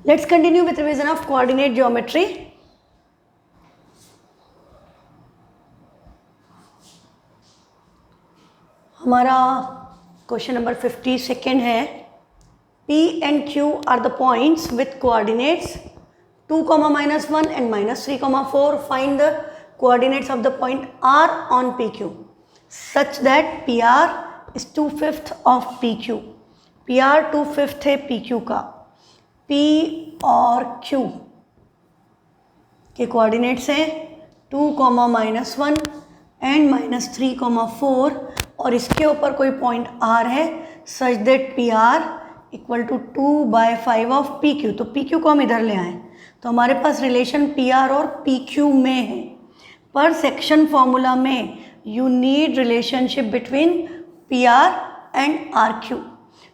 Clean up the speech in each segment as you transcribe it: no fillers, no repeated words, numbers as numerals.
Let's continue with revision of coordinate geometry. हमारा question number 52 है, P and Q are the points with coordinates 2, -1 and -3, 4. Find the coordinates of the point R on PQ such that PR is 2/5 of PQ. PR 2/5 है PQ का. P और Q के coordinates हैं 2, -1 and -3, 4 और इसके ऊपर कोई पॉइंट R है such that PR equal to 2/5 of PQ. तो PQ को हम इधर ले आए तो हमारे पास रिलेशन PR और PQ में है. पर सेक्शन फॉर्मूला में you need relationship between PR and RQ.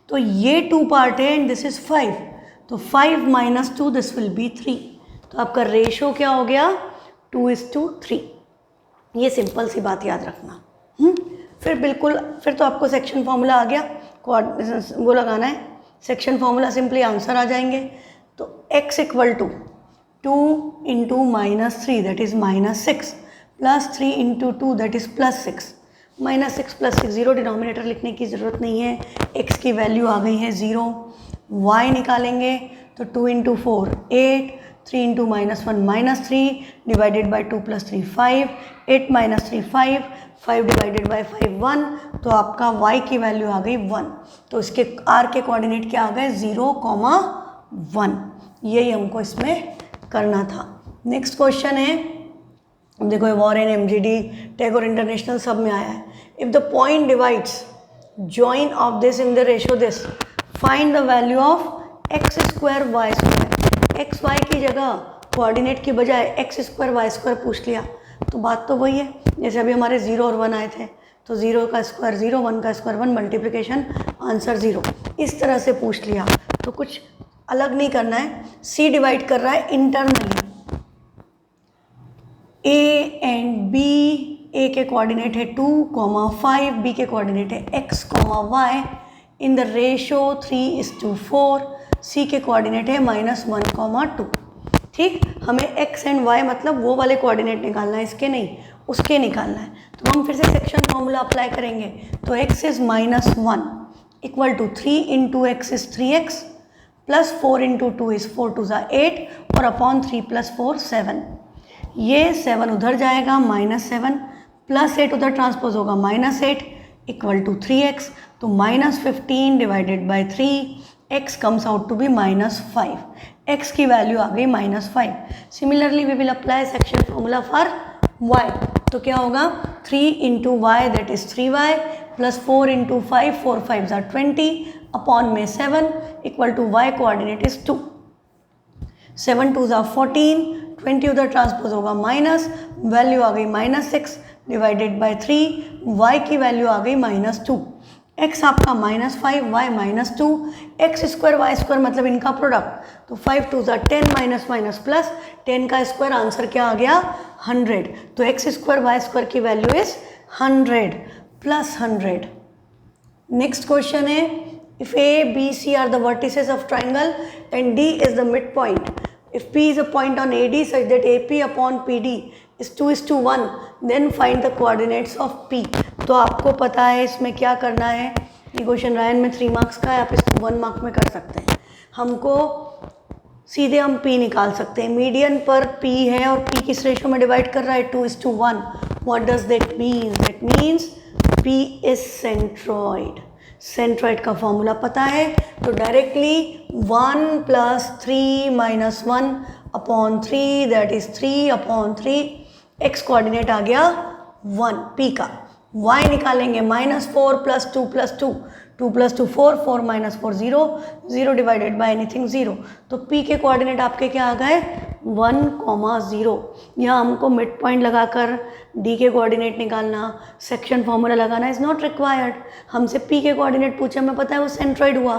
तो ये 2 पार्ट है एंड दिस इज 5. तो 5 - 2 दिस विल बी 3. तो आपका रेशो क्या हो गया 2:3. ये सिंपल सी बात याद रखना. फिर तो आपको सेक्शन फॉर्मूला आ गया, वो लगाना है सेक्शन फॉर्मूला, सिंपली आंसर आ जाएंगे. तो x equal to 2 into -3 that is -6 plus 3 into 2 that is +6. -6 + 6 0, denominator लिखने की ज़रूरत नहीं है. x की वैल्यू आ गई है 0. y निकालेंगे तो 2 into 4 8, 3 into -1 -3 divided by 2 + 3 5, 8 - 3 5, 5 divided by 5 1. तो आपका y की वैल्यू आ गई 1. तो इसके r के कोऑर्डिनेट क्या आ गए 0, 1. यही हमको इसमें करना था. नेक्स्ट क्वेश्चन है, देखो वॉरेन, MGD, टैगोर इंटरनेशनल सब में आया है. If the point divides join of this in the ratio this, find the value of x² y². X y की जगह कोऑर्डिनेट की बजाय x² y² पूछ लिया तो बात तो वही है जैसे अभी हमारे 0 और 1 आए थे. तो 0 का स्क्वायर 0, 1 का स्क्वायर 1, मल्टीप्लिकेशन आंसर 0. इस तरह से पूछ लिया तो कुछ अलग नहीं करना है. C डिवाइड कर रहा है internally. A and B, A के कोऑर्डिनेट है 2, 5, B के कोऑर्डिनेट है x, y in the ratio 3:4. C के कोऑर्डिनेट है -1, 2. ठीक, हमें x एंड y मतलब वो वाले कोऑर्डिनेट निकालना है, इसके नहीं, उसके निकालना है. तो हम फिर से सेक्शन फॉर्मूला अप्लाई करेंगे. तो x is -1 equal to 3 into x is 3x plus 4 into 2 is 4 2 = 8 और अपॉन 3 + 4 7. ये 7 उधर जाएगा -7 प्लस 8 उधर ट्रांसपोज होगा -8 इक्वल टू 3x. तो -15 divided by 3, x comes out to be -5. x की वैल्यू आ गई -5. Similarly we will apply section formula for y. तो क्या होगा 3 into y that is 3y plus 4 into 5, 4 5 = 20 upon में 7 equal to y coordinate is 2. 7 2 = 14, 20 उधर transpose होगा minus, value आ गई -6 डिवाइडेड बाई 3, y की वैल्यू आ गई -2. x आपका -5, y -2, x² y² मतलब इनका प्रोडक्ट. तो 5 2 = 10 माइनस प्लस 10 का स्क्वायर, आंसर क्या आ गया 100. तो x² y² की value is 100 plus 100. Next question है, if A, B, C are the vertices of triangle and D is the mid point. If P is a point on AD such that AP upon PD is 2:1, then find the coordinates of P. तो आपको पता है इसमें क्या करना है. ये question Ryan में 3 मार्क्स का है, आप इसको 1 मार्क में कर सकते हैं. हमको सीधे हम P निकाल सकते हैं. मीडियन पर P है और P किस रेशो में डिवाइड कर रहा है 2:1. What does that mean? That means P is centroid. Centroid का फॉर्मूला पता है तो directly 1 + 3 - 1 upon 3 that is 3/3. x coordinate आ गया 1 p का. y निकालेंगे -4 + 2 + 2, 2 + 2 4, 4 - 4 0, 0 डिवाइडेड बाय एनीथिंग 0. तो p के कोऑर्डिनेट आपके क्या आ गए 1, 0. यहाँ हमको मिड पॉइंट लगाकर d के कोऑर्डिनेट निकालना, सेक्शन फॉर्मूला लगाना इज़ नॉट रिक्वायर्ड. हमसे p के कोऑर्डिनेट पूछे, हमें पता है वो सेंट्रॉइड हुआ.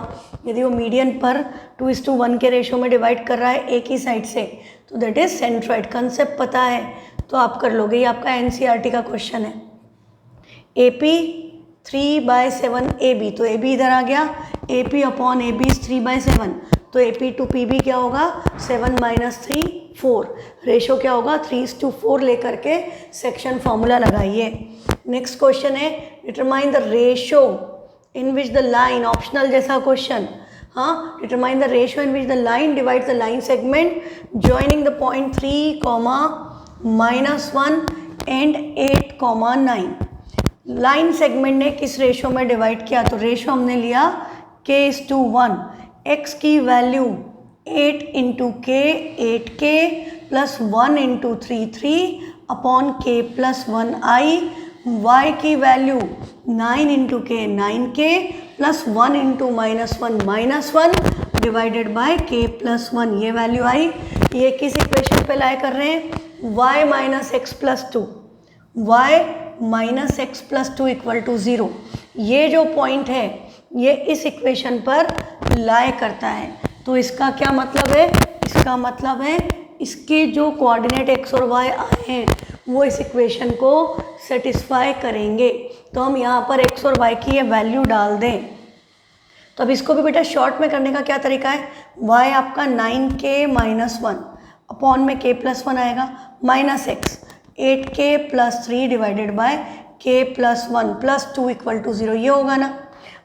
यदि वो मीडियन पर 2:1 के रेशो में डिवाइड कर रहा है एक ही साइड से तो दैट इज सेंट्रॉइड. कंसेप्ट पता है तो आप कर लोगे. ये आपका NCERT का क्वेश्चन है. AP 3/7 AB, तो AB इधर आ गया. AP अपॉन AB इज 3/7 तो AP टू PB क्या होगा 7 माइनस 3 4। रेशो क्या होगा 3:4 लेकर के सेक्शन फॉर्मूला लगाइए। नेक्स्ट क्वेश्चन है determine the ratio in which the line, optional जैसा क्वेश्चन, हाँ, determine the ratio in which the line divides the line segment joining the point 3, -1 and 8, 9। Line segment ने किस रेशो में divide किया, तो ratio हमने लिया k:1। x की वैल्यू 8 इंटू के 8k plus 1 into 3 upon k plus 1i। y की वैल्यू 9 इंटू के 9k plus 1 into -1 divided by k plus 1, ये वैल्यू आई। ये किस इक्वेशन पे लाई कर रहे हैं, y minus x plus 2, y minus x plus 2 equal to 0। ये जो पॉइंट है ये इस इक्वेशन पर लाई करता है। तो इसका क्या मतलब है, इसका मतलब है इसके जो कोऑर्डिनेट x और y आए हैं वो इस इक्वेशन को सेटिस्फाई करेंगे। तो हम यहाँ पर x और y की ये वैल्यू डाल दें। तो अब इसको भी बेटा शॉर्ट में करने का क्या तरीका है, y आपका 9k माइनस 1 अपॉन में k प्लस 1 आएगा minus x 8k plus 3 divided by k plus 1 plus 2 equal to 0, ये होगा ना।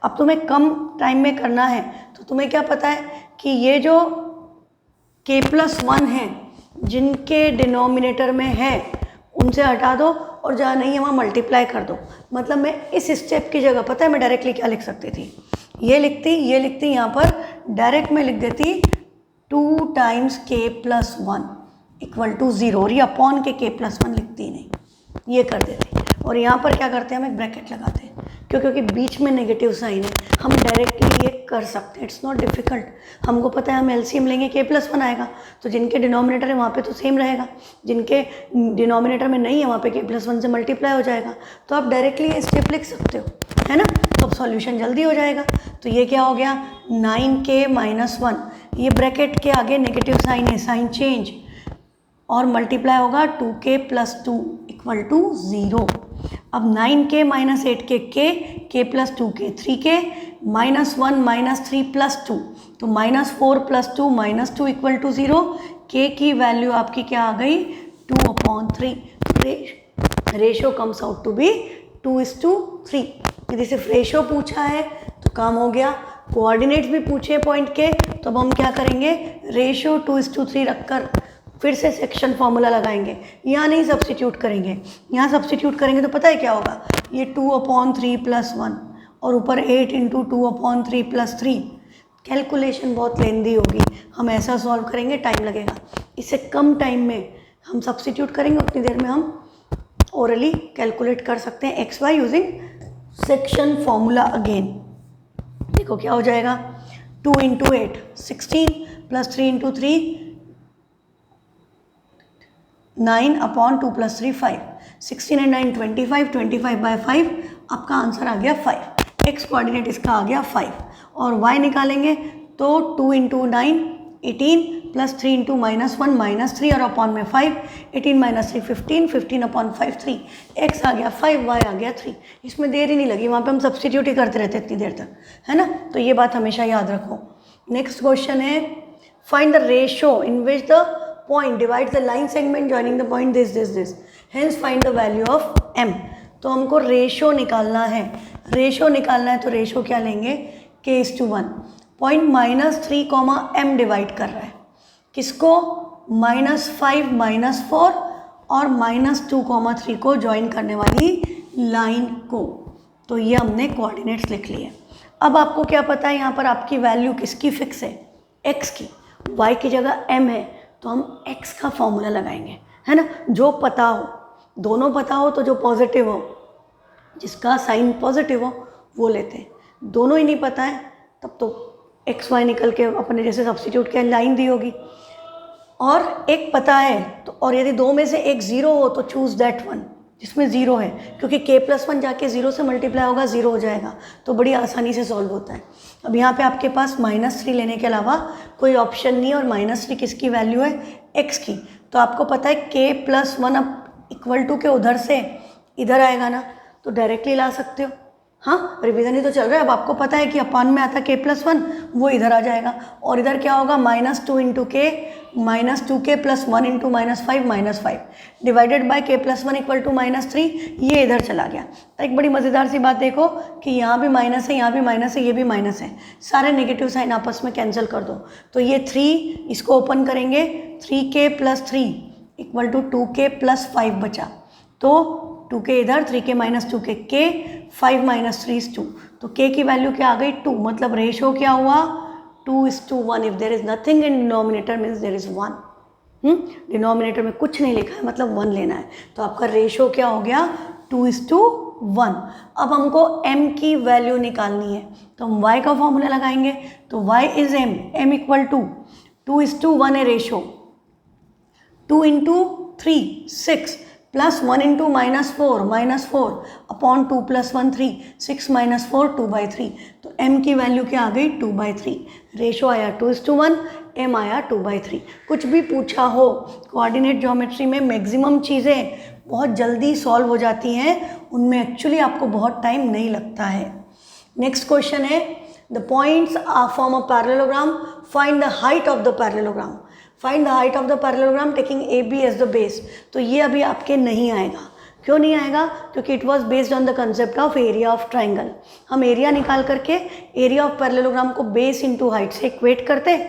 अब तुम्हें कम टाइम में करना है तो तुम्हें क्या पता है कि ये जो k प्लस 1 है जिनके डिनोमिनेटर में है उनसे हटा दो और जहाँ नहीं है वहाँ मल्टीप्लाई कर दो। मतलब मैं इस स्टेप की जगह पता है मैं डायरेक्टली क्या लिख सकती थी, ये लिखती यहाँ पर डायरेक्ट में लिख देती 2 times k plus 1 equal to 0 और ये अपॉन के k प्लस 1 लिखती नहीं, ये कर देते। और यहाँ पर क्या करते हैं, हम एक ब्रैकेट लगाते हैं क्योंकि बीच में नेगेटिव साइन है, हम डायरेक्टली ये कर सकते हैं, इट्स नॉट डिफिकल्ट। हमको पता है हम एलसीएम लेंगे k प्लस 1 आएगा, तो जिनके डिनोमिनेटर है वहाँ पे तो सेम रहेगा, जिनके डिनोमिनेटर में नहीं है वहाँ पे k प्लस 1 से मल्टीप्लाई हो जाएगा। तो आप डायरेक्टली ये स्टेप लिख सकते हो, है ना। तो अब सॉल्यूशन जल्दी हो जाएगा। तो ये क्या हो गया 9k माइनस 1, ये ब्रैकेट के आगे नेगेटिव साइन है, साइन चेंज, और मल्टीप्लाई होगा 2k प्लस 2 इक्वल टू 0। अब 9k minus 8k k plus 2k 3k minus 1 minus 3 plus 2, तो -4 प्लस 2 -2 इक्वल टू 0। k की वैल्यू आपकी क्या आ गई 2/3। Ratio comes out to be 2:3। यदि सिर्फ रेशो पूछा है तो काम हो गया, कोऑर्डिनेट्स भी पूछे पॉइंट के, तो अब हम क्या करेंगे रेशो 2:3 रखकर फिर से सेक्शन फॉर्मूला लगाएंगे। यहाँ नहीं सब्स्टिट्यूट करेंगे, यहाँ सब्स्टिट्यूट करेंगे तो पता है क्या होगा, ये 2/3 प्लस 1 और ऊपर 8 इंटू 2/3 प्लस 3। कैलकुलेशन बहुत लेंदी होगी, हम ऐसा सॉल्व करेंगे टाइम लगेगा। इससे कम टाइम में हम सब्स्टिट्यूट करेंगे, उतनी देर में हम ओरली कैलकुलेट कर सकते हैं x y using section formula again. देखो क्या हो जाएगा 2 into 8 16 plus 3 into 3 9 upon 2 plus 3 5, 16 and 9 25, 25 by 5 आपका आंसर आ गया 5। एक्स कोऑर्डिनेट इसका आ गया 5 और वाई निकालेंगे तो 2 इंटू 9 18 प्लस 3 इंटू -1 -3 और अपॉन में 5, 18 माइनस 3 15, 15 अपॉन 5 3। एक्स आ गया 5, वाई आ गया 3। इसमें देर ही नहीं लगी, वहाँ पे हम सब्स्टिट्यूट ही करते रहते इतनी देर तक, है ना। तो ये बात हमेशा याद रखो। नेक्स्ट क्वेश्चन है find the ratio in which the point divides the line segment joining the point this, hence find the value of m। तो हमको रेशो निकालना है, तो रेशो क्या लेंगे k:1। पॉइंट -3, m डिवाइड कर रहा है किसको, -5 -4 और -2, 3 को ज्वाइन करने वाली लाइन को। तो ये हमने कोऑर्डिनेट्स लिख लिए। अब आपको क्या पता है यहाँ पर आपकी वैल्यू किसकी फिक्स है, x की, y की जगह m है, तो हम x का फॉर्मूला लगाएंगे, है ना। जो पता हो, दोनों पता हो तो जो पॉजिटिव हो, जिसका साइन पॉजिटिव हो वो लेते हैं। दोनों ही नहीं पता है तब तो एक्स वाई निकल के अपने जैसे सब्स्टिट्यूट के लाइन दी होगी। और एक पता है तो, और यदि दो में से एक 0 हो तो चूज़ दैट वन जिसमें 0 है, क्योंकि k+1 जाके 0 से मल्टीप्लाई होगा 0 हो जाएगा, तो बड़ी आसानी से सॉल्व होता है। अब यहाँ पे आपके पास -3 लेने के अलावा कोई ऑप्शन नहीं है, और -3 किसकी वैल्यू है, x की। तो आपको पता है k+1 अब इक्वल टू के उधर से इधर आएगा ना, तो डायरेक्टली ला सकते हो। हाँ, रिवीजन ही तो चल रहा है। अब आपको पता है कि अपान में आता k+1, वो इधर आ जाएगा, और इधर क्या होगा -2 इंटू के -2k plus 1 into -5 -5 divided by k+1 equal to -3, ये इधर चला गया। एक बड़ी मज़ेदार सी बात देखो कि यहाँ भी माइनस है, यहाँ भी माइनस है, ये भी माइनस है, सारे नेगेटिव साइन आपस में कैंसिल कर दो, तो ये 3 इसको ओपन करेंगे, 3k plus 3 equal to 2k plus 5 बचा, तो 2k इधर, 3k minus 2k k, 5 minus 3 is 2, तो k की वैल्यू क्या आ गई 2, मतलब रेशो क्या हुआ 2:1। If there is nothing in denominator means there is 1। Denominator में कुछ नहीं लिखा है मतलब 1 लेना है, तो आपका रेशो क्या हो गया 2:1। अब हमको m की वैल्यू निकालनी है, तो हम y का फॉर्मूला लगाएंगे, तो y is m equal to 2:1 है ratio, 2 into 3 6 plus 1 into -4 upon 2 plus 1 3 6 minus 4 2/3, तो m की वैल्यू क्या आ गई 2/3। रेशो आया 2:1, m आया 2/3। कुछ भी पूछा हो कोऑर्डिनेट ज्योमेट्री में मैक्सिमम चीज़ें बहुत जल्दी सॉल्व हो जाती हैं, उनमें एक्चुअली आपको बहुत टाइम नहीं लगता है। नेक्स्ट क्वेश्चन है the points are form a parallelogram, find the height of the parallelogram. Find the height of the parallelogram taking A B as the base. तो ये अभी आपके नहीं आएगा, क्यों नहीं आएगा, क्योंकि it was based on the concept of area of triangle. हम एरिया निकाल करके एरिया ऑफ पैरेललोग्राम को बेस इंटू हाइट से इक्वेट करते,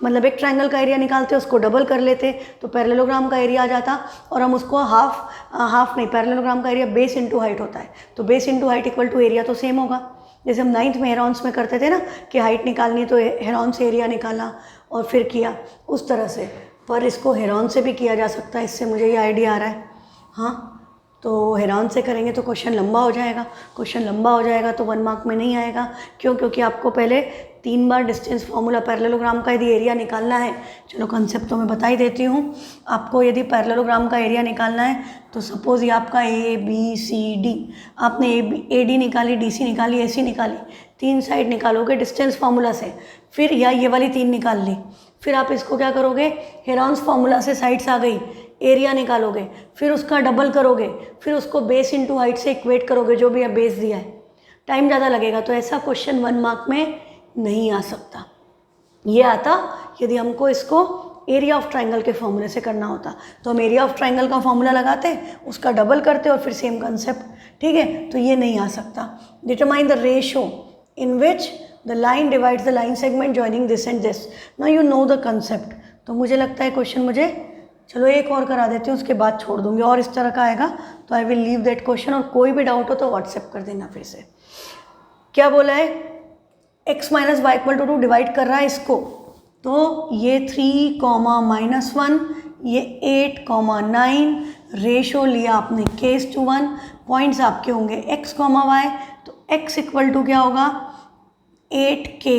मतलब एक ट्राइंगल का एरिया निकालते उसको डबल कर लेते तो पैरेललोग्राम का एरिया आ जाता, और हम उसको हाफ नहीं, पैरेललोग्राम का एरिया बेस इंटू हाइट होता है, तो base into height equal to area तो सेम होगा। जैसे हम 9th में हेरॉन्स में करते थे ना कि हाइट निकालनी है तो हेरॉन से एरिया निकाला और फिर किया, उस तरह से। पर इसको हेरॉन से भी किया जा सकता है, इससे मुझे ये आइडिया आ रहा है। हाँ, तो हेरॉन से करेंगे तो क्वेश्चन लंबा हो जाएगा, क्वेश्चन लंबा हो जाएगा तो 1 मार्क में नहीं आएगा। क्यों? क्योंकि आपको पहले 3 बार डिस्टेंस फार्मूला पैरेललोग्राम का यदि एरिया निकालना है, चलो कंसेप्ट तो मैं बता ही देती हूँ आपको। यदि पैरेललोग्राम का एरिया निकालना है तो सपोज़ ये आपका ए बी सी डी, आपने ए डी निकाली, डी सी निकाली, ए सी निकाली, 3 साइड निकालोगे डिस्टेंस फार्मूला से, फिर या ये वाली 3 निकाल ली, फिर आप इसको क्या करोगे, हेरॉन्स फार्मूला से साइड्स आ गई, एरिया निकालोगे, फिर उसका डबल करोगे, फिर उसको बेस इंटू हाइट से इक्वेट करोगे, जो भी है बेस दिया है, टाइम ज़्यादा लगेगा। तो ऐसा क्वेश्चन 1 मार्क में नहीं आ सकता। ये आता यदि हमको इसको एरिया ऑफ ट्राइंगल के फॉर्मूले से करना होता, तो हम एरिया ऑफ ट्राइंगल का फॉर्मूला लगाते, उसका डबल करते और फिर सेम कंसेप्ट, ठीक है। तो ये नहीं आ सकता। Determine the ratio in which the line divides the line segment joining this and this. Now you know the concept. तो मुझे लगता है क्वेश्चन मुझे, चलो एक और करा देती हूँ, उसके बाद छोड़ दूंगी, और इस तरह का आएगा तो I will leave that question. और कोई भी डाउट हो तो व्हाट्सएप कर देना फिर से। क्या बोला है, x minus y equal to 2 divide कर रहा है इसको, तो ये 3, -1, ये 8, 9, रेशो लिया आपने k:1, पॉइंट्स आपके होंगे x, y, तो x इक्वल टू क्या होगा 8k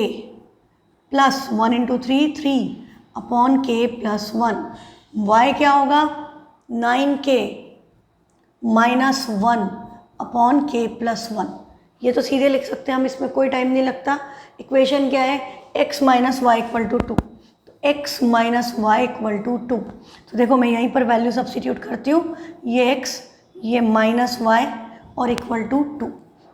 plus 1 into 3 upon k plus 1, y क्या होगा 9k minus 1 upon k plus 1। ये तो सीधे लिख सकते हैं हम, इसमें कोई टाइम नहीं लगता। इक्वेशन क्या है, x minus y equal to 2, तो x minus y equal to 2। तो देखो मैं यहीं पर वैल्यू सब्स्टिट्यूट करती हूँ, ये x, ये माइनस वाई और इक्वल टू 2।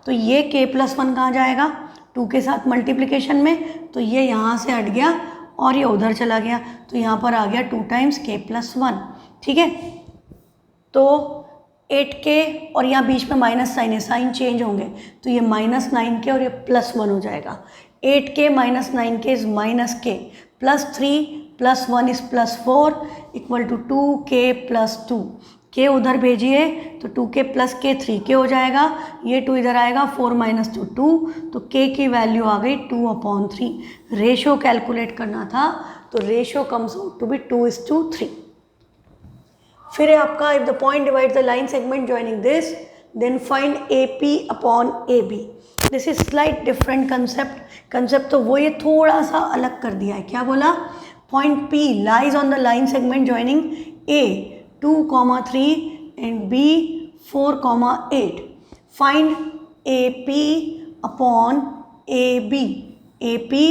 तो ये k प्लस 1 कहाँ जाएगा, 2 के साथ मल्टीप्लिकेशन में, तो ये यहाँ से हट गया और ये उधर चला गया, तो यहाँ पर आ गया 2 टाइम्स k प्लस 1, ठीक है। तो 8k और यहाँ बीच में माइनस साइन है, साइन चेंज होंगे, तो ये -9k और ये +1 हो जाएगा। 8k minus 9k is -k, plus 3 plus 1 is +4 equal to 2k plus 2। k उधर भेजिए तो 2k प्लस k 3k हो जाएगा, ये 2 इधर आएगा, 4 माइनस 2 2, तो k की वैल्यू आ गई 2/3। रेशो कैलकुलेट करना था, तो ratio comes out to be 2:3। फिर है आपका, if the point divide the line segment joining this then find AP upon AB। This is slight different concept तो वो ये थोड़ा सा अलग कर दिया है। क्या बोला, point P lies on the line segment joining A 2,3 and B 4,8। Find AP upon AB। AP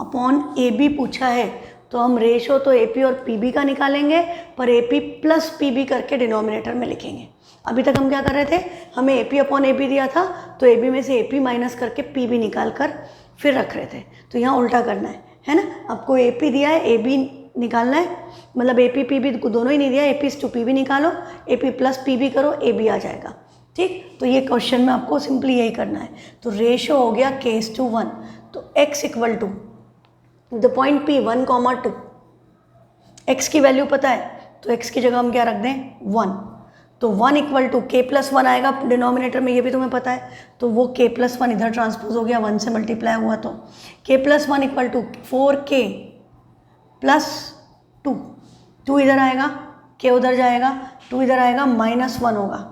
upon AB पूछा है, तो हम रेशो तो AP और PB का निकालेंगे, पर AP प्लस PB करके डिनोमिनेटर में लिखेंगे। अभी तक हम क्या कर रहे थे, हमें A P upon A B दिया था, तो ए बी में से ए पी माइनस करके पी बी निकाल कर फिर रख रहे थे। तो यहाँ उल्टा करना है ना। आपको ए पी दिया है, ए बी निकालना है, मतलब ए पी पी बी दोनों ही नहीं दिया, A P to P B निकालो, A P plus P B करो, ए बी आ जाएगा। ठीक, तो ये क्वेश्चन में आपको सिंपली यही करना है। तो रेशो हो गया k:1, तो x equal to the point P 1,2, x की वैल्यू पता है तो x की जगह हम क्या रख दें 1, तो 1 इक्वल टू k+1 आएगा डिनोमिनेटर में, ये भी तुम्हें पता है, तो वो k+1 इधर ट्रांसपोज हो गया, 1 से मल्टीप्लाई हुआ, तो k+1 इक्वल टू 4k + 2, 2 इधर आएगा, k उधर जाएगा, 2 इधर आएगा, -1 होगा,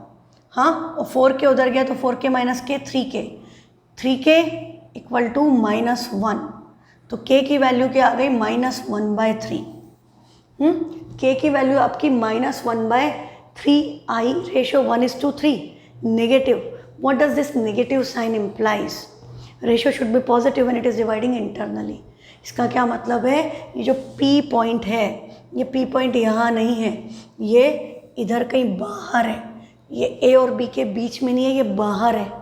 हाँ, और 4k उधर गया तो 4k - k 3k, 3k equal to -1, तो k की वैल्यू क्या आ गई -1/3। k की वैल्यू आपकी -1/3 आई, ratio 1:3, negative. What does this negative sign implies? Ratio should be positive when it is dividing internally. इसका क्या मतलब है, ये जो P पॉइंट है, ये P पॉइंट यहाँ नहीं है, ये इधर कहीं बाहर है, ये A और B के बीच में नहीं है, ये बाहर है।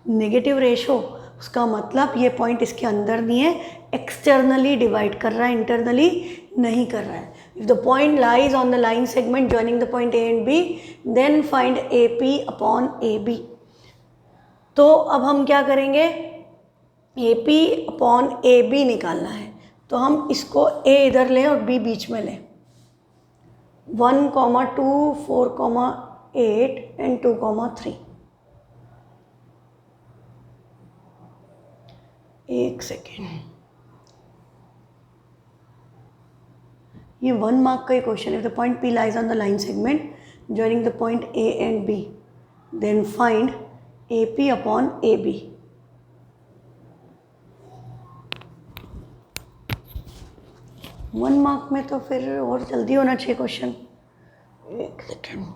नेगेटिव रेशो, उसका मतलब ये पॉइंट इसके अंदर नहीं है, एक्सटर्नली डिवाइड कर रहा है, इंटरनली नहीं कर रहा है। If the point lies on the line segment joining the point A and B, then find AP upon AB। तो अब हम क्या करेंगे, AP अपॉन AB निकालना है, तो हम इसको A इधर लें और B बीच में लें। 1, 2, 4, 8 एंड 2, 3। एक सेकेंड, ये 1 मार्क का ही क्वेश्चन है। The point P lies on the line segment joining the point A and B, then find AP upon AB। One mark में तो फिर और जल्दी होना चाहिए क्वेश्चन। एक सेकेंड,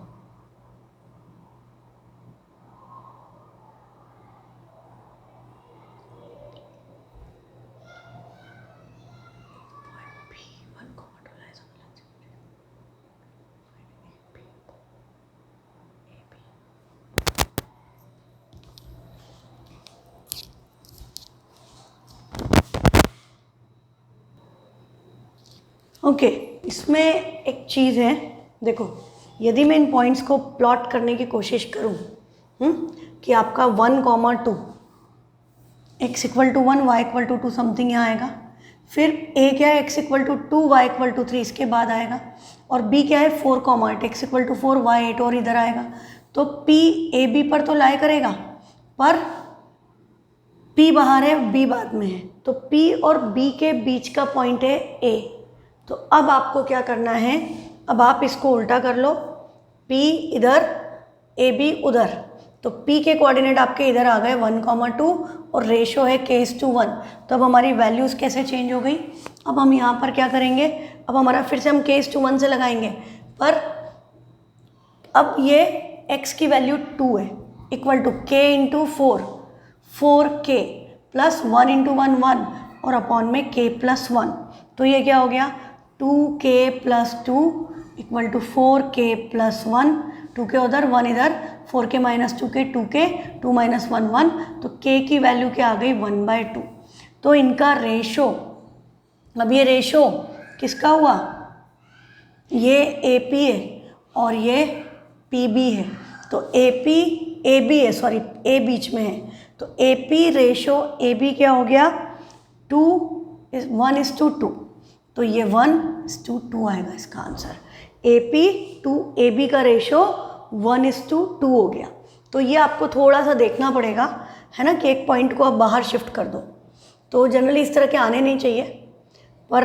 ओके, इसमें एक चीज़ है, देखो, यदि मैं इन पॉइंट्स को प्लॉट करने की कोशिश करूं कि आपका 1, 2, x equal to 1, y equal to 2 something यहाँ आएगा, फिर a क्या है, x equal to 2, y equal to 3 इसके बाद आएगा, और b क्या है 4, 8, x इक्वल टू 4, y 8 और इधर आएगा, तो p a b पर तो लाई करेगा, पर p बाहर है, b बाद में है, तो p और b के बीच का पॉइंट है a। तो अब आपको क्या करना है, अब आप इसको उल्टा कर लो, P इधर ए बी उधर, तो P के कोऑर्डिनेट आपके इधर आ गए 1, 2 और रेशो है k:1। तो अब हमारी वैल्यूज़ कैसे चेंज हो गई, अब हम यहाँ पर क्या करेंगे, अब हमारा फिर से हम k:1 से लगाएंगे, पर अब ये x की वैल्यू 2 है, equal to k × 4, 4k plus 1 × 1, 1 और अपॉन में k+1, तो ये क्या हो गया 2k + 2 equal to 4k + 1, 2k उधर 1 इधर, 4k - 2k 2k, 2 - 1 1, तो k की वैल्यू क्या आ गई 1/2। तो इनका रेशो, अब ये रेशो किसका हुआ, ये AP है और ये PB है, तो AP AB है, सॉरी A बीच में है, तो AP रेशो AB क्या हो गया 1:2, तो ये 1:2 आएगा इसका आंसर। AP टू AB का रेशो 1:2 हो गया। तो ये आपको थोड़ा सा देखना पड़ेगा, है ना, कि एक पॉइंट को आप बाहर शिफ्ट कर दो, तो जनरली इस तरह के आने नहीं चाहिए, पर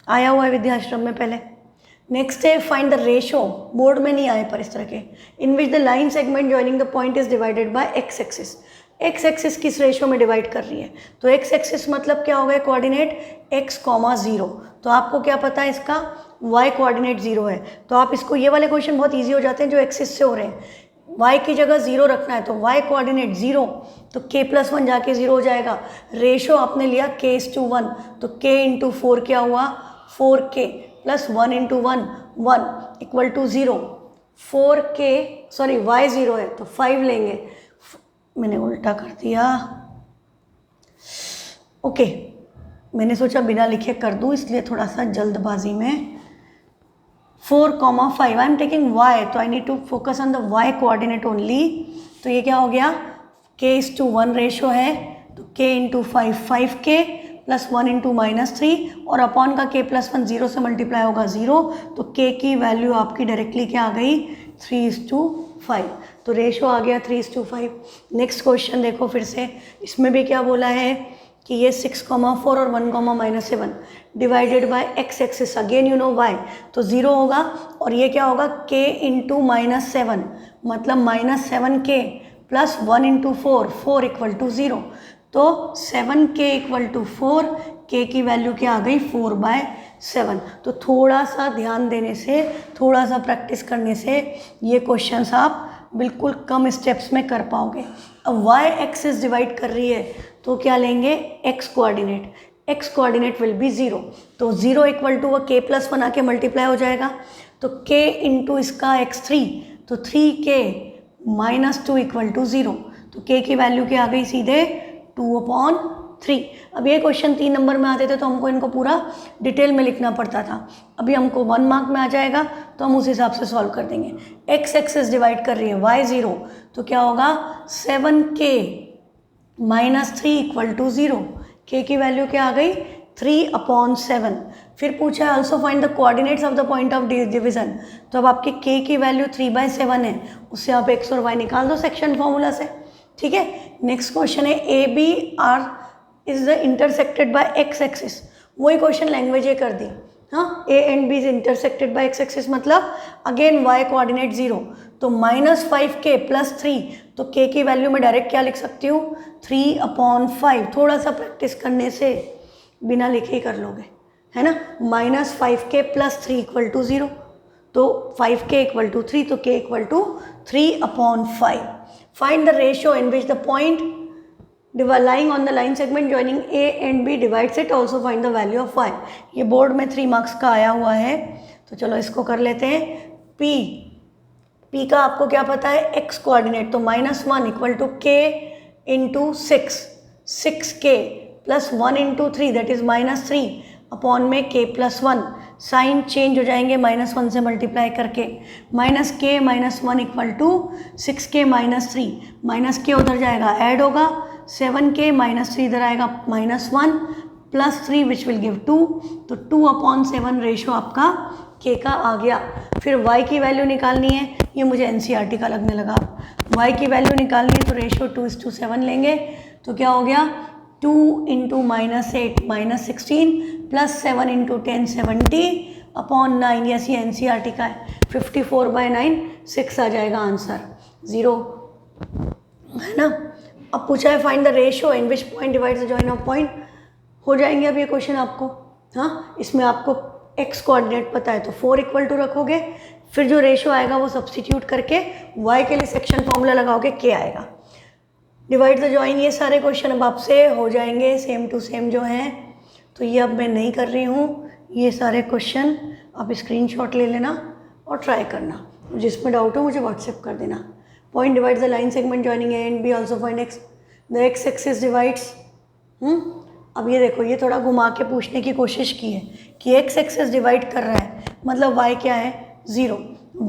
आया हुआ है विद्याश्रम में पहले। नेक्स्ट है फाइंड द रेशो, बोर्ड में नहीं आए पर इस तरह के, in which the line segment joining the point is divided by x axis. x axis किस रेशो में डिवाइड कर रही है, तो x एक्सिस मतलब क्या हो गया, कोऑर्डिनेट x, 0, तो आपको क्या पता है इसका y कोऑर्डिनेट 0 है, तो आप इसको, ये वाले क्वेश्चन बहुत इजी हो जाते हैं जो एक्सिस से हो रहे हैं, y की जगह 0 रखना है, तो y कोऑर्डिनेट 0, तो k+1 जाके 0 हो जाएगा। रेशो आपने लिया k:1, तो k × 4 क्या हुआ 4k plus 1 × 1 1 equal to 0, 4k, sorry y 0 है तो 5 लेंगे, मैंने उल्टा कर दिया, ओके मैंने सोचा बिना लिखे कर दूँ इसलिए थोड़ा सा जल्दबाजी में। 4,5 आई एम टेकिंग y, तो I need to focus on the y coordinate only. तो ये क्या हो गया, k:1 रेशो है तो k into 5 5k plus 1 into -3 और अपॉन का k प्लस 1 0 से मल्टीप्लाई होगा 0, तो k की वैल्यू आपकी डायरेक्टली क्या आ गई 3:5, तो रेशो आ गया 3:5। नेक्स्ट क्वेश्चन देखो फिर से, इसमें भी क्या बोला है कि ये 6,4 और 1,-7 divided by x axis, again you know y, तो 0 होगा और ये क्या होगा k इंटू -7 मतलब -7k प्लस 1 इंटू 4, 4 = 0, तो 7k = 4, k की वैल्यू क्या आ गई 4/7। तो थोड़ा सा ध्यान देने से, थोड़ा सा प्रैक्टिस करने से ये क्वेश्चंस आप बिल्कुल कम स्टेप्स में कर पाओगे। अब y एक्सिस डिवाइड कर रही है तो क्या लेंगे x coordinate, x coordinate will be 0, तो 0 = k प्लस 1 आके मल्टीप्लाई हो जाएगा, तो k इंटू इसका x3, तो 3k -2 = 0, तो k की वैल्यू क्या आ गई सीधे 2/3। अब ये क्वेश्चन 3 नंबर में आते थे तो हमको इनको पूरा डिटेल में लिखना पड़ता था, अभी हमको 1 मार्क में आ जाएगा तो हम उस हिसाब से सॉल्व कर देंगे। x एक्सिस डिवाइड कर रही है y 0, तो क्या होगा 7k -3 = 0, k की वैल्यू क्या आ गई 3/7। फिर पूछा है also find the coordinates of the point of division, तो अब आपकी k की वैल्यू 3/7 है, उससे आप x और y निकाल दो सेक्शन फॉर्मूला से, ठीक है। नेक्स्ट क्वेश्चन है A B R is the intersected by x axis, वही क्वेश्चन लैंग्वेज ये कर दी, हाँ A and B is intersected by x axis मतलब अगेन y कोऑर्डिनेट 0, तो -5k + 3, तो k की वैल्यू में डायरेक्ट क्या लिख सकती हूँ 3/5, थोड़ा सा प्रैक्टिस करने से बिना लिखे ही कर लोगे, है ना। -5k + 3 = 0, तो 5k = 3, तो k = 3/5। Find the ratio in which the point lying on the line segment joining A and B divides it. Also find the value of y. ये बोर्ड में 3 मार्क्स का आया हुआ है, तो चलो इसको कर लेते हैं। P का आपको क्या पता है x कोऑर्डिनेट, तो -1 = k into 6k plus 1 into 3 that is -3 upon में k + 1, साइन चेंज हो जाएंगे -1 से मल्टीप्लाई करके, -k - 1 = 6k - 3, -k उधर जाएगा ऐड होगा, 7k - 3 इधर आएगा -1 प्लस 3 विच विल गिव 2, तो 2/7 रेशो आपका k का आ गया। फिर y की वैल्यू निकालनी है, ये मुझे NCERT का लगने लगा, y की वैल्यू निकालनी है तो रेशो 2:7 लेंगे, तो क्या हो गया 2 × -8 -16 प्लस 7 × 10 70 अपॉन 9, यस ये NCERT का है, 54/9 6 आ जाएगा आंसर 0, है ना। अब पूछा है find the ratio in which point divides the join of point, हो जाएंगे अब ये क्वेश्चन आपको, हाँ इसमें आपको x कोऑर्डिनेट पता है तो 4 = रखोगे, फिर जो रेशियो आएगा वो सब्सटीट्यूट करके y के लिए सेक्शन फॉर्मूला लगाओगे k आएगा, डिवाइड द जॉइन, ये सारे क्वेश्चन अब आपसे हो जाएंगे सेम टू सेम जो हैं, तो ये अब मैं नहीं कर रही हूँ, ये सारे क्वेश्चन आप स्क्रीनशॉट ले लेना और ट्राई करना, जिसमें डाउट हो मुझे व्हाट्सएप कर देना। Point divides the line segment joining A and B, also find x, the x axis divides. अब ये देखो, ये थोड़ा घुमा के पूछने की कोशिश की है कि एक्स एक्सिस डिवाइड कर रहा है मतलब y क्या है 0,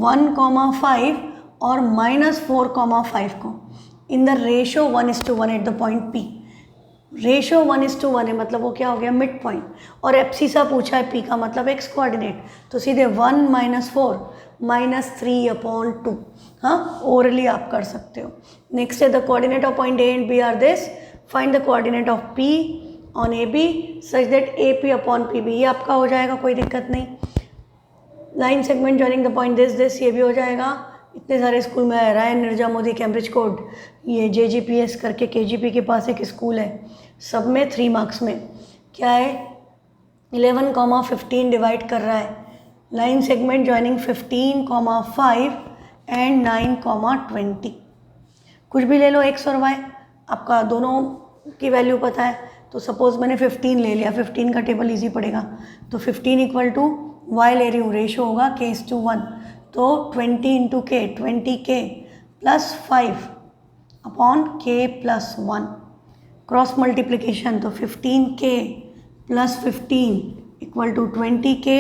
1,5 और -4,5 को इन the ratio 1:1 at the point P, ratio 1:1 है मतलब वो क्या हो गया मिड पॉइंट, और एप्सिसा पूछा है P का मतलब x कोऑर्डिनेट, तो सीधे 1 - 4 -3/2, हाँ ओरली आप कर सकते हो। नेक्स्ट है the coordinate of point A and B are this, find the coordinate of P on AB such that AP/PB, ये आपका हो जाएगा, कोई दिक्कत नहीं। Line segment joining the point this, ये भी हो जाएगा, इतने सारे स्कूल में आ रहा है, निर्जा मोदी कैम्ब्रिज कोड, ये JGPS करके KGP के पास एक स्कूल है, सब में 3 मार्क्स में क्या है 11,15 डिवाइड कर रहा है, लाइन सेगमेंट जॉइनिंग 15,5 एंड 9,20, कुछ भी ले लो x और y, आपका दोनों की वैल्यू पता है, तो सपोज मैंने 15 ले लिया, 15 का टेबल इजी पड़ेगा, तो 15 = y ले रही हूँ, रेशो होगा k:1, तो 20 इंटू के 20k plus 5 upon k plus 1, cross multiplication तो 15k plus 15 equal to 20k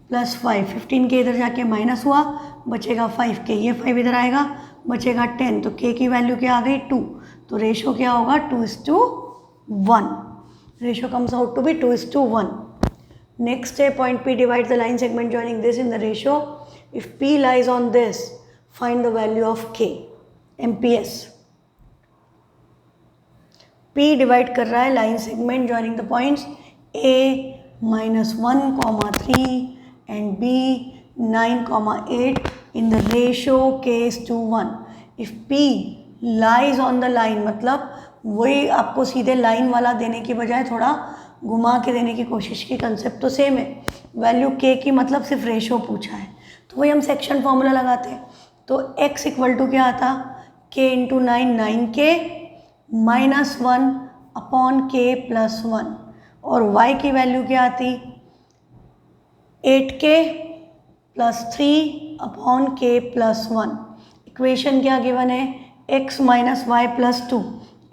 plus 5, 15k इधर जाके माइनस हुआ, बचेगा 5k, ये 5 इधर आएगा, बचेगा 10, तो k की वैल्यू क्या आ गई 2, तो रेशो क्या होगा 2:1, ratio comes out to be 2:1. Next है point P divides the line segment joining this in the ratio. If P lies on this, find the value of K. MPS. P divide कर रहा है line segment joining the points A -1, 3 and B 9, 8 in the ratio K:1. If P lies on the line, मतलब वही आपको सीधे line वाला देने की बजाय थोड़ा घुमा के देने की कोशिश की, कंसेप्ट तो सेम है, वैल्यू k की मतलब सिर्फ रेशो पूछा है, तो वही हम सेक्शन फॉर्मूला लगाते हैं. तो x इक्वल टू क्या आता, k into 9, 9k minus 1 upon k plus 1, और y की वैल्यू क्या आती 8k plus 3 upon k plus 1. Equation क्या गिवन है, x minus y plus 2,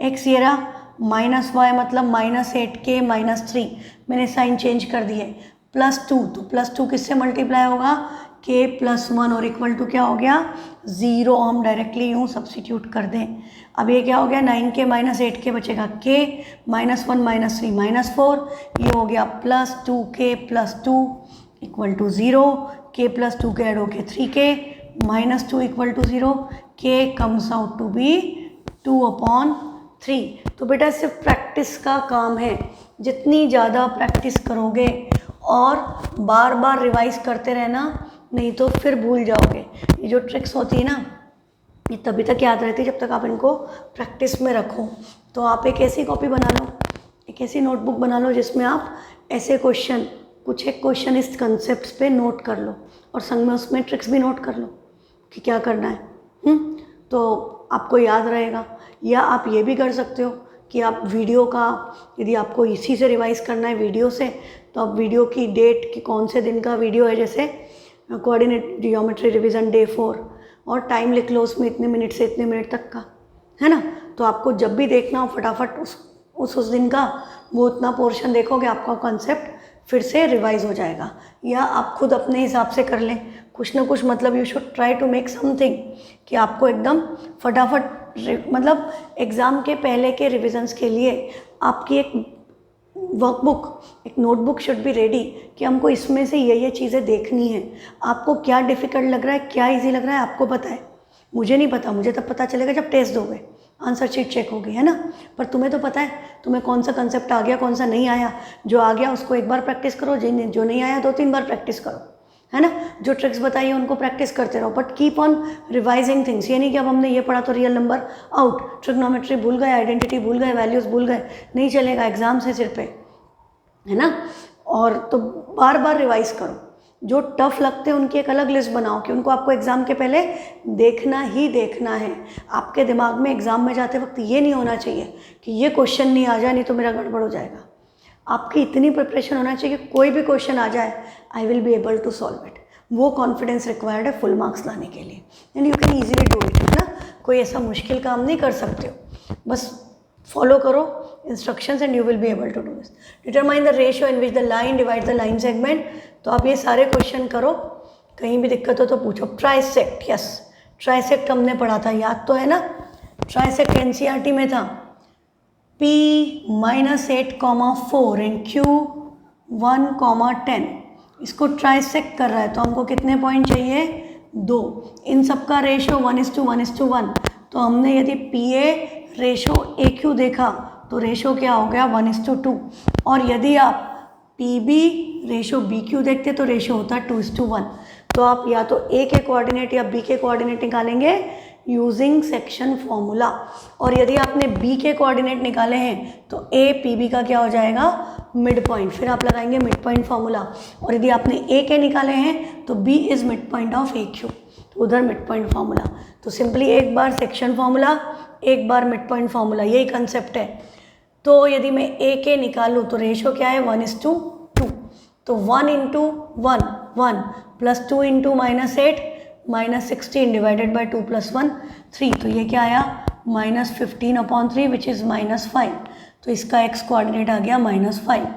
x ये रहा माइनस वाई मतलब माइनस 8k माइनस 3, मैंने साइन चेंज कर दिए, प्लस 2, तो प्लस 2 किससे मल्टीप्लाई होगा k प्लस 1, और इक्वल टू क्या हो गया 0, हम डायरेक्टली यूँ सब्सटीट्यूट कर दें. अब ये क्या हो गया 9k माइनस 8k बचेगा k, माइनस 1 माइनस 3 माइनस 4, ये हो गया plus 2k plus 2 equal to 0, k plus 2 के ऐड होके 3k minus 2 equal to 0, k comes out to be 2/3. तो बेटा सिर्फ प्रैक्टिस का काम है, जितनी ज़्यादा प्रैक्टिस करोगे और बार बार रिवाइज करते रहना, नहीं तो फिर भूल जाओगे. ये जो ट्रिक्स होती है ना, ये तभी तक याद रहती है जब तक आप इनको प्रैक्टिस में रखो. तो आप एक ऐसी कॉपी बना लो, एक ऐसी नोटबुक बना लो जिसमें आप ऐसे क्वेश्चन, कुछ एक क्वेश्चन इस कंसेप्ट पे नोट कर लो, और संग में उसमें ट्रिक्स भी नोट कर लो कि क्या करना है. तो आपको याद रहेगा. या आप ये भी कर सकते हो कि आप वीडियो का, यदि आपको इसी से रिवाइज करना है वीडियो से, तो आप वीडियो की डेट कि कौन से दिन का वीडियो है, जैसे कोऑर्डिनेट जियोमेट्री रिवीजन डे 4, और टाइम लिख लो उसमें इतने मिनट से इतने मिनट तक का, है ना. तो आपको जब भी देखना हो फटाफट उस दिन का वो उतना पोर्शन देखोगे, आपका कॉन्सेप्ट फिर से रिवाइज हो जाएगा. या आप खुद अपने हिसाब से कर लें कुछ ना कुछ, मतलब you should try to make something कि आपको एकदम फटाफट, मतलब एग्ज़ाम के पहले के रिविजन्स के लिए आपकी एक वर्कबुक, एक नोटबुक शुड बी रेडी कि हमको इसमें से ये चीज़ें देखनी है. आपको क्या डिफ़िकल्ट लग रहा है, क्या इजी लग रहा है, आपको पता है. मुझे नहीं पता, मुझे तब पता चलेगा जब टेस्ट दोगे, आंसर शीट चेक होगी, है ना. पर तुम्हें तो पता है तुम्हें कौन सा कंसेप्ट आ गया, कौन सा नहीं आया. जो आ गया उसको एक बार प्रैक्टिस करो, जो नहीं आया 2-3 बार प्रैक्टिस करो, है ना. जो ट्रिक्स बताइए उनको प्रैक्टिस करते रहो, but keep on revising things. ये नहीं कि अब हमने ये पढ़ा तो रियल नंबर आउट, ट्रिग्नोमेट्री भूल गए, आइडेंटिटी भूल गए, वैल्यूज़ भूल गए, नहीं चलेगा. एग्जाम्स है सिर पे, है ना. और तो बार बार रिवाइज करो. जो टफ लगते हैं उनकी एक अलग लिस्ट बनाओ कि उनको आपको एग्ज़ाम के पहले देखना ही देखना है. आपके दिमाग में एग्ज़ाम में जाते वक्त ये नहीं होना चाहिए कि ये क्वेश्चन नहीं आ जाए, नहीं तो मेरा गड़बड़ हो जाएगा. आपकी इतनी प्रिपरेशन होना चाहिए कि कोई भी क्वेश्चन आ जाए, I will be able to solve it. वो कॉन्फिडेंस रिक्वायर्ड है फुल मार्क्स लाने के लिए, and you can easily do it, है ना. कोई ऐसा मुश्किल काम नहीं कर सकते हो, बस फॉलो करो instructions and you will be able to do this. Determine the ratio in which the line divide the line segment. तो आप ये सारे क्वेश्चन करो, कहीं भी दिक्कत हो तो पूछो. ट्राइसेक्ट, यस ट्राइसेक्ट हमने पढ़ा था, याद तो है ना. ट्राइसेक्ट एनसीईआरटी में था. P -8, 4 एंड Q 1, 10, इसको ट्राइसेक्ट कर रहा है, तो हमको कितने पॉइंट चाहिए 2. इन सबका रेशो 1:1:1. तो हमने यदि PA रेशो AQ देखा तो रेशो क्या हो गया 1:2. और यदि आप PB रेशो BQ देखते तो रेशो होता 2:1. तो आप या तो A के कोऑर्डिनेट या B के कोऑर्डिनेट निकालेंगे यूजिंग सेक्शन फॉर्मूला. और यदि आपने B के कोऑर्डिनेट निकाले हैं तो A PB का क्या हो जाएगा मिड पॉइंट, फिर आप लगाएंगे मिड पॉइंट फॉर्मूला. और यदि आपने A के निकाले हैं तो B is mid point of AQ, तो उधर मिड पॉइंट फॉर्मूला. तो सिंपली एक बार सेक्शन फॉर्मूला, एक बार मिड पॉइंट फॉर्मूला, यही कंसेप्ट है. तो यदि मैं A के निकालूँ तो रेशो क्या है 1:2. तो 1 × 1 1 प्लस 2 × -8 -16 डिवाइडेड बाई 2 + 1 3, तो ये क्या आया -15/3 विच इज़ -5, तो इसका x कोऑर्डिनेट आ गया -5।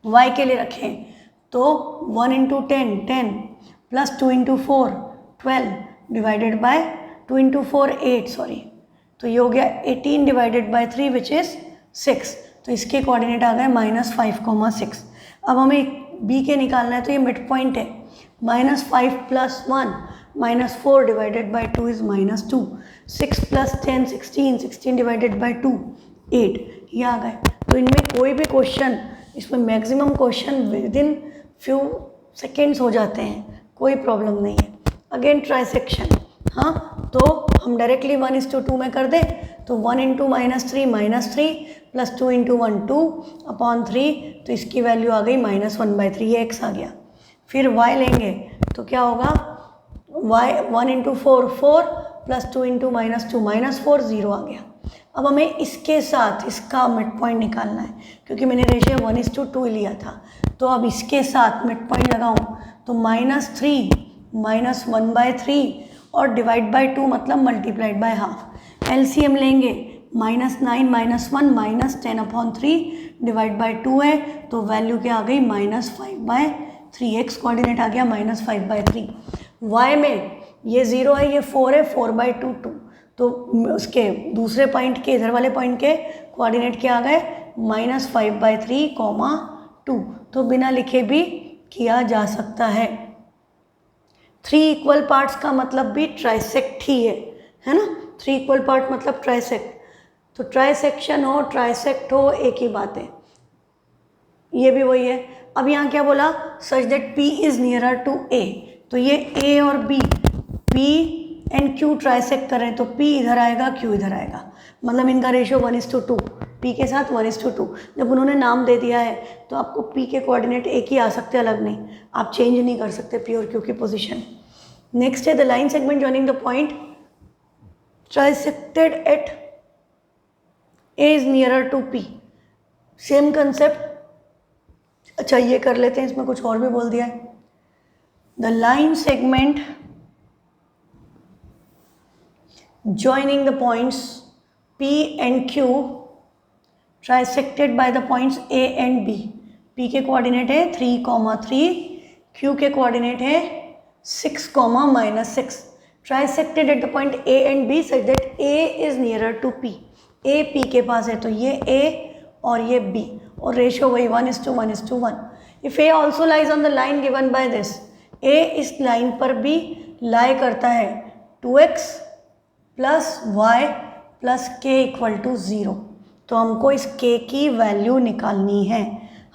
y के लिए रखें तो 1 × 10 10 प्लस 2 × 4 12 डिवाइडेड बाय 2 × 4 8 सॉरी, तो ये हो गया 18 डिवाइडेड बाय 3 विच इज़ 6, तो इसके कोऑर्डिनेट आ गए -5,6। अब हमें b के निकालना है, तो ये मिड पॉइंट है, -5 + 1 -4 divided by 2 is -2, 6 + 10 16 16 divided by 2 8, ये आ गए। तो इनमें कोई भी क्वेश्चन, इसमें maximum question with in few seconds हो जाते हैं, कोई प्रॉब्लम नहीं है। अगेन ट्राइसेक्शन, हाँ, तो हम डायरेक्टली 1:2 में कर दें, तो 1 × -3 प्लस 2 × 1 2/3, तो इसकी वैल्यू आ गई -1/3, ये x आ गया। फिर y लेंगे तो क्या होगा, y 1 × 4 4 प्लस 2 × -2 -4 0 आ गया। अब हमें इसके साथ इसका मिड पॉइंट निकालना है, क्योंकि मैंने रेशियो 1:2 लिया था, तो अब इसके साथ मिड पॉइंट लगाऊं तो -3 -1/3 और डिवाइड बाय 2 मतलब मल्टीप्लाइड बाय हाफ। एलसीएम लेंगे, -9 -1 -10/3 डिवाइड बाय 2 है, तो वैल्यू क्या आ गई -5/3, एक्स कोऑर्डिनेट आ गया -5/3। वाई में ये 0 है, ये 4 है, 4/2 2, तो उसके दूसरे पॉइंट के, इधर वाले पॉइंट के कोऑर्डिनेट क्या आ गए -5/3, 2, तो बिना लिखे भी किया जा सकता है। 3 इक्वल पार्ट्स का मतलब भी ट्राइसेक्ट ही है ना, 3 इक्वल पार्ट मतलब ट्राइसेक्ट, तो ट्राइसेक्शन हो ट्राइसेक्ट हो एक ही बात है, ये भी वही है। अब यहाँ क्या बोला, such that P is nearer to A, तो ये A और B, P and Q trisect करें तो P इधर आएगा, Q इधर आएगा, मतलब इनका रेशियो 1:2, P के साथ 1:2। जब उन्होंने नाम दे दिया है तो आपको P के कोऑर्डिनेट एक ही आ सकते, अलग नहीं, आप चेंज नहीं कर सकते P और Q की पोजीशन। नेक्स्ट है the line segment joining the point trisected at A is nearer to P, same concept. अच्छा ये कर लेते हैं, इसमें कुछ और भी बोल दिया है। The line segment joining the points P and Q trisected by the points A and B। P के कोऑर्डिनेट है 3,3, Q के कोऑर्डिनेट है 6,-6, trisected at the point A and B such that A is nearer to P। A P के पास है, तो ये A और ये B, और रेशियो वही 1:1:1। If A also lies on the line given by this, A इस लाइन पर भी लाई करता है 2x + y + k = 0, तो हमको इस k की वैल्यू निकालनी है।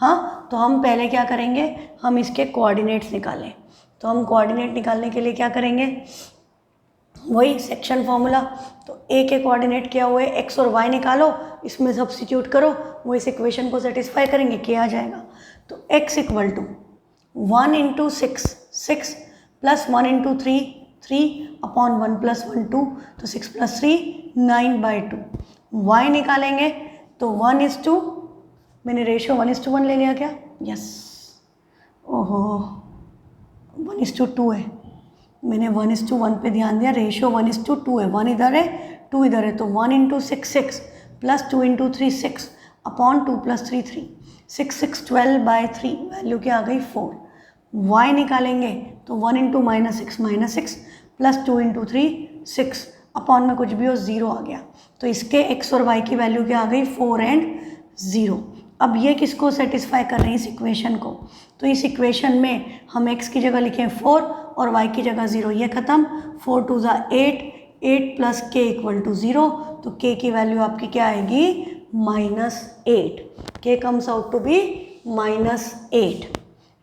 हाँ, तो हम पहले क्या करेंगे, हम इसके कोऑर्डिनेट्स निकालें, तो हम कोऑर्डिनेट निकालने के लिए क्या करेंगे, वही सेक्शन फॉर्मूला, तो a के कोऑर्डिनेट क्या हुए, x और y निकालो, इसमें सब्स्टिट्यूट करो, वो इस इक्वेशन को सेटिस्फाई करेंगे, क्या आ जाएगा, तो x = 1 × 6 6 + 1 × 3 3/1 + 1 2, तो 6 + 3 9/2। y निकालेंगे तो 1:, मैंने रेशियो 1:1 ले लिया क्या, यस, ओहो 1:2 है, मैंने 1:1 पे ध्यान दिया, रेशियो 1:2 है, 1 इधर है 2 इधर है, तो 1 × 6 6 + 2 × 3 6/2 + 3 3, 6 6 12/3, वैल्यू क्या आ गई 4। y निकालेंगे तो 1 × -6 + 2 × 3 6 अपॉन में कुछ भी हो 0 आ गया, तो इसके x और y की वैल्यू क्या आ गई 4 और 0। अब ये किसको सेटिस्फाई कर रहे हैं, इस इक्वेशन को, तो इस इक्वेशन में हम x की जगह लिखें 4 और y की जगह 0, ये खत्म, 4 × 2 = 8 8 + k = 0, तो k की वैल्यू आपकी क्या आएगी -8, k comes out to be -8।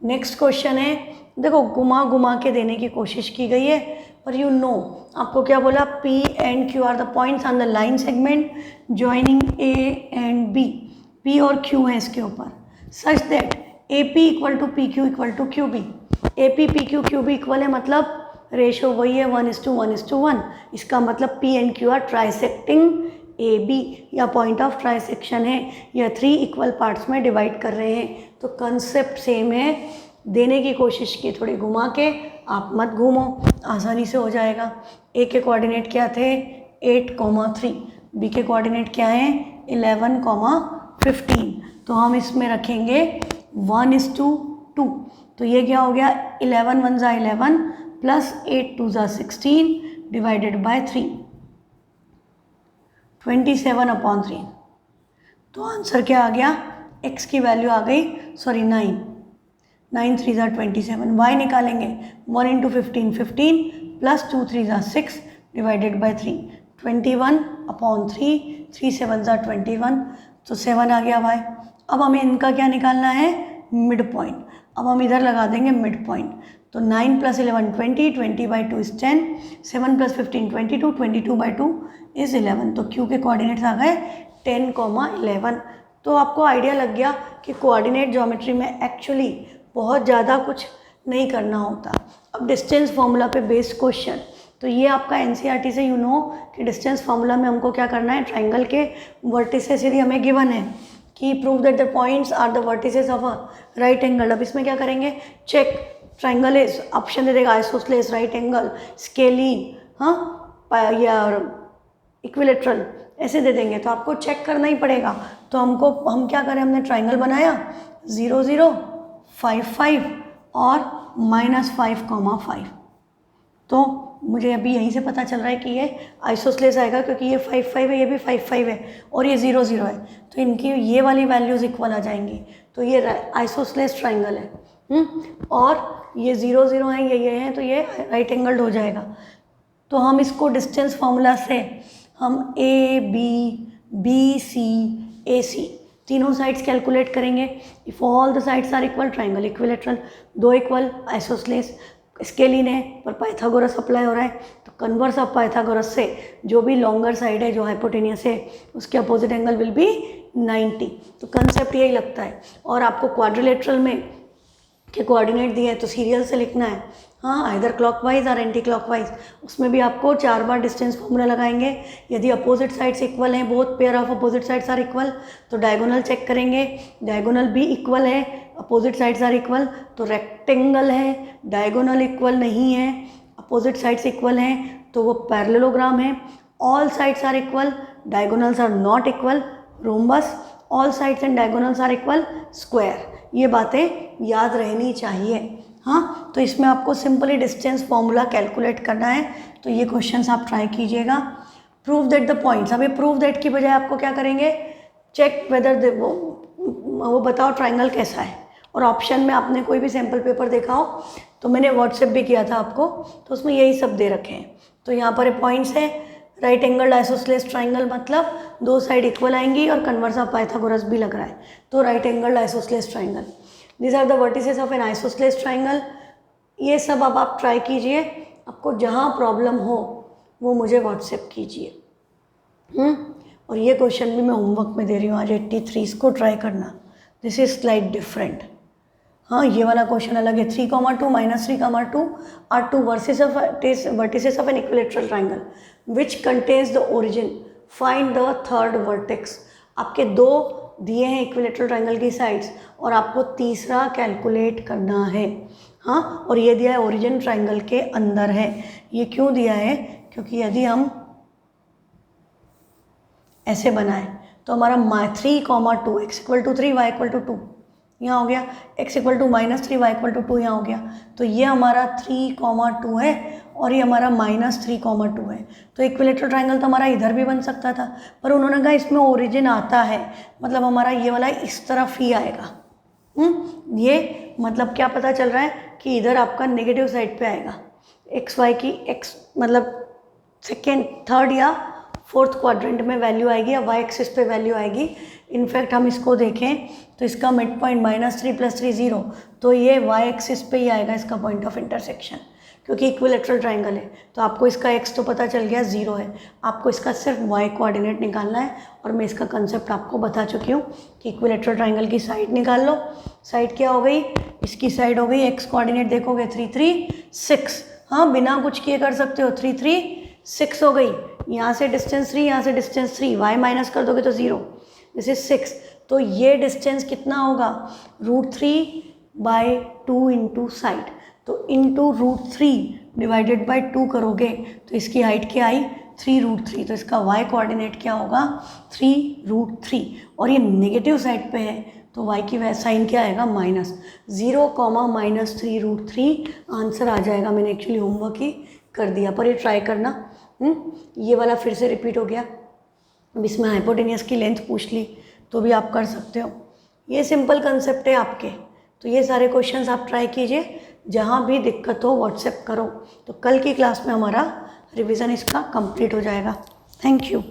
Next question है, देखो घुमा घुमा के देने की कोशिश की गई है, पर यू नो आपको क्या बोला, P and Q are the points on the line segment joining A and B। P और Q है इसके ऊपर, such that AP = PQ = QB। AP PQ QB equal है, मतलब रेशियो वही है 1:1:1, इसका मतलब P and Q are trisecting AB, या पॉइंट ऑफ ट्राइसेक्शन है, या 3 इक्वल पार्ट्स में डिवाइड कर रहे हैं, तो कंसेप्ट सेम है, देने की कोशिश की, थोड़ी घुमा के, आप मत घूमो, आसानी से हो जाएगा। ए के कोऑर्डिनेट क्या थे 8,3, बी के कोऑर्डिनेट क्या है 11,15। तो हम इसमें रखेंगे 1:2। तो ये क्या हो गया 11 1 ज़ा 11 प्लस 8 2 ज़ा 16 डिवाइडेड बाय 3, 27/3। तो आंसर क्या आ गया, x की वैल्यू आ गई 9, 9 3 ज़ा 27। y निकालेंगे 1 × 15 15 प्लस 2 3 ज़ा 6 डिवाइडेड बाय 3, 21/3, 3 7 ज़ा 21, तो 7 आ गया y। अब हमें इनका क्या निकालना है मिड पॉइंट। अब हम इधर लगा देंगे मिड पॉइंट। तो 9 + 11 20, 20/2 इज़ 10, 7 + 15 22, 22/2 इज़ 11। तो Q के कोऑर्डिनेट्स आ गए 10,11। तो आपको आइडिया लग गया कि कोऑर्डिनेट ज्योमेट्री में एक्चुअली बहुत ज़्यादा कुछ नहीं करना होता। अब डिस्टेंस फार्मूला पे बेस्ड क्वेश्चन, तो ये आपका एनसीईआरटी से यू नो कि डिस्टेंस फार्मूला में हमको क्या करना है, ट्राइंगल के वर्टिसेस यदि हमें गिवन है कि prove that the points are the vertices of a right angle. अब इसमें क्या करेंगे, चेक ट्राइंगल इज, ऑप्शन दे देगा आइसोस्सेलेस, राइट एंगल, स्केलीन, हाँ या इक्विलेटरल, ऐसे दे देंगे। तो आपको चेक करना ही पड़ेगा। तो हम क्या करें, हमने ट्राइंगल बनाया 0 0 5 5 और -5,5। तो मुझे अभी यहीं से पता चल रहा है कि ये आइसोस्सेलेस आएगा, क्योंकि ये 5 5 है, ये भी 5 5 है और ये 0 0 है। तो इनकी ये वाली वैल्यूज़ इक्वल आ जाएंगी। तो ये आइसोस्सेलेस ट्राइंगल है। और ये 0 0 है, ये हैं, तो ये राइट एंगल्ड हो जाएगा। तो हम इसको डिस्टेंस फार्मूला से हम A B C A C तीनों साइड्स कैलकुलेट करेंगे। If all the sides are equal, triangle equilateral, 2 equal isosceles, scalene है पर पाइथागोरस अप्लाई हो रहा है। तो कन्वर्स ऑफ पाइथागोरस से जो भी लॉन्गर साइड है, जो हाइपोटेनियस है, उसके अपोजिट एंगल विल बी 90। तो कंसेप्ट यही लगता है। और आपको क्वाड्रिलेटरल में के कोऑर्डिनेट दिए हैं तो सीरियल से लिखना है, हाँ, आइदर क्लॉकवाइज और एंटी क्लॉकवाइज। उसमें भी आपको 4 बार डिस्टेंस फॉर्मूला लगाएंगे। यदि अपोजिट साइड्स इक्वल हैं, both pair of opposite sides are equal, तो डायगोनल चेक करेंगे, डायगोनल भी इक्वल है, अपोजिट साइड्स आर इक्वल, तो रेक्टेंगल है, डायगोनल इक्वल नहीं है, अपोजिट साइड्स इक्वल हैं, तो वो पैरेललोग्राम है। All sides are equal, diagonals are not equal, rhombus. All sides and diagonals are equal, square. ये बातें याद रहनी चाहिए। हाँ, तो इसमें आपको सिंपली डिस्टेंस फॉर्मूला कैलकुलेट करना है। तो ये क्वेश्चंस आप ट्राई कीजिएगा। प्रूव दैट द पॉइंट्स, अभी प्रूव दैट की बजाय आपको क्या करेंगे, चेक वेदर वो बताओ ट्राइंगल कैसा है। और ऑप्शन में आपने कोई भी सैम्पल पेपर देखा हो, तो मैंने व्हाट्सएप भी किया था आपको, तो उसमें यही सब दे रखे हैं। तो यहाँ पर पॉइंट्स है, राइट एंगल आइसोस्सेलेस ट्राइंगल, मतलब 2 साइड इक्वल आएंगी और कन्वर्स ऑफ पाइथागोरस भी लग रहा है, तो right angle isosceles triangle. These are the vertices of an isosceles triangle. ये सब अब आप ट्राई कीजिए। आपको जहाँ प्रॉब्लम हो वो मुझे व्हाट्सएप कीजिए। और ये क्वेश्चन भी मैं होमवर्क में दे रही हूँ आज 83, इसको ट्राई करना। This is slight different. हाँ, ये वाला क्वेश्चन अलग है। 3, 2 -3, 2 are 2 vertices of an equilateral triangle which contains the origin, find the third vertex. आपके 2 दिए हैं इक्विलेटरल ट्राइंगल की साइड्स और आपको तीसरा कैलकुलेट करना है। हाँ, और ये दिया है ओरिजिन ट्राइंगल के अंदर है। ये क्यों दिया है, क्योंकि यदि हम ऐसे बनाएं तो हमारा 3, 2 x = 3 y = 2 यहाँ हो गया, x = -3 y = 2 यहाँ हो गया। तो ये हमारा 3, 2 है और ये हमारा -3, 2 है। तो इक्विलेटरल ट्राइंगल तो हमारा इधर भी बन सकता था, पर उन्होंने कहा इसमें ओरिजिन आता है, मतलब हमारा ये वाला इस तरफ ही आएगा। ये मतलब क्या पता चल रहा है कि इधर आपका नेगेटिव साइड पे आएगा। एक्स वाई की मतलब सेकेंड, थर्ड या फोर्थ क्वाड्रेंट में वैल्यू आएगी या वाई एक्सिस पे वैल्यू आएगी। इनफैक्ट हम इसको देखें तो इसका मिड पॉइंट -3 + 3 0, तो ये वाई एक्सिस पे ही आएगा इसका पॉइंट ऑफ इंटरसेक्शन, क्योंकि इक्विलेटरल ट्राइंगल है। तो आपको इसका एक्स तो पता चल गया 0 है, आपको इसका सिर्फ वाई कोऑर्डिनेट निकालना है। और मैं इसका कंसेप्ट आपको बता चुकी हूँ कि इक्विलेटरल ट्राइंगल की साइड निकाल लो। साइड क्या हो गई, इसकी साइड हो गई, एक्स कोऑर्डिनेट देखोगे 3 3 6, हाँ बिना कुछ किए कर सकते हो, 3 3 6 हो गई। यहाँ से डिस्टेंस 3, यहाँ से डिस्टेंस 3, वाई माइनस कर दोगे तो 0, दिस इज 6। तो ये डिस्टेंस कितना होगा, √3 बाय 2 इंटू साइड, तो इंटू √3 डिवाइडेड बाय 2 करोगे तो इसकी हाइट क्या आई 3√3, तो इसका y कोऑर्डिनेट क्या होगा 3√3, और ये नेगेटिव साइड पे है तो y की साइन क्या आएगा -0, -3√3 आंसर आ जाएगा। मैंने एक्चुअली होमवर्क ही कर दिया, पर ये ट्राई करना। ये वाला फिर से रिपीट हो गया। अब इसमें हाइपोटेनियस की लेंथ पूछ ली तो भी आप कर सकते हो। ये सिंपल कंसेप्ट है आपके, तो ये सारे क्वेश्चंस आप ट्राई कीजिए। जहाँ भी दिक्कत हो व्हाट्सएप करो, तो कल की क्लास में हमारा रिवीजन इसका कंप्लीट हो जाएगा। Thank you.